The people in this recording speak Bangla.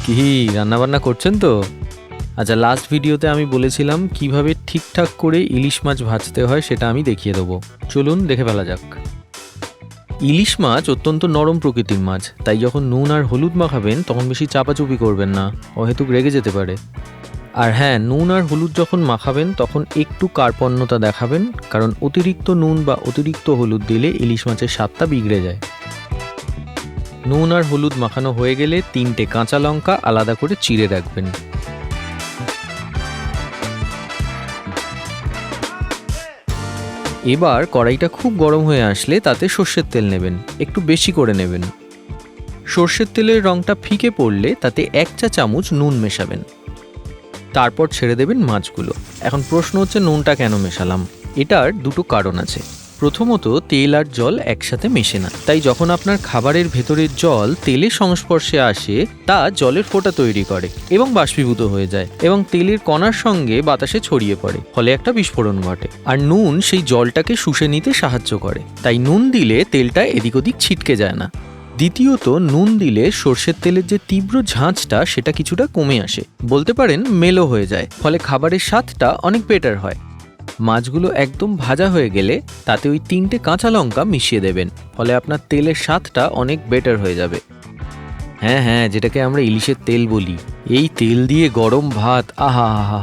কি রান্নাবান্না করছেন তো? আচ্ছা, লাস্ট ভিডিওতে আমি বলেছিলাম কিভাবে ঠিকঠাক করে ইলিশ মাছ ভাজতে হয় সেটা আমি দেখিয়ে দেবো। চলুন দেখে ফেলা যাক। ইলিশ মাছ অত্যন্ত নরম প্রকৃতির মাছ, তাই যখন নুন আর হলুদ মাখাবেন তখন বেশি চাপাচুপি করবেন না, অহেতুক রেগে যেতে পারে। আর হ্যাঁ, নুন আর হলুদ যখন মাখাবেন তখন একটু কার্পণ্যতা দেখাবেন, কারণ অতিরিক্ত নুন বা অতিরিক্ত হলুদ দিলে ইলিশ মাছের স্বাদটা বিগড়ে যায়। নুন আর হলুদ মাখানো হয়ে গেলে 3টে কাঁচা লঙ্কা আলাদা করে চিড়ে রাখবেন। এবার কড়াইটা খুব গরম হয়ে আসলে তাতে সর্ষের তেল নেবেন, একটু বেশি করে নেবেন। সর্ষের তেলের রঙটা ফিকে পড়লে তাতে 1 চা চামচ নুন মেশাবেন, তারপর ছেড়ে দেবেন মাছগুলো। এখন প্রশ্ন হচ্ছে নুনটা কেন মেশালাম? এটার দুটো কারণ আছে। প্রথমত, তেল আর জল একসাথে মেশে না, তাই যখন আপনার খাবারের ভেতরের জল তেলের সংস্পর্শে আসে তা জলের ফোঁটা তৈরি করে এবং বাষ্পীভূত হয়ে যায় এবং তেলের কণার সঙ্গে বাতাসে ছড়িয়ে পড়ে, ফলে একটা বিস্ফোরণ ঘটে। আর নুন সেই জলটাকে শুষে নিতে সাহায্য করে, তাই নুন দিলে তেলটা এদিক ওদিক ছিটকে যায় না। দ্বিতীয়ত, নুন দিলে সর্ষের তেলের যে তীব্র ঝাঁঝটা সেটা কিছুটা কমে আসে, বলতে পারেন মেলো হয়ে যায়, ফলে খাবারের স্বাদটা অনেক বেটার হয়। মাছগুলো একদম ভাজা হয়ে গেলে তাতে ওই 3টে কাঁচা লঙ্কা মিশিয়ে দেবেন, ফলে আপনার তেলের স্বাদটা অনেক বেটার হয়ে যাবে। হ্যাঁ হ্যাঁ, যেটাকে আমরা ইলিশের তেল বলি। এই তেল দিয়ে গরম ভাত, আহা হা হা,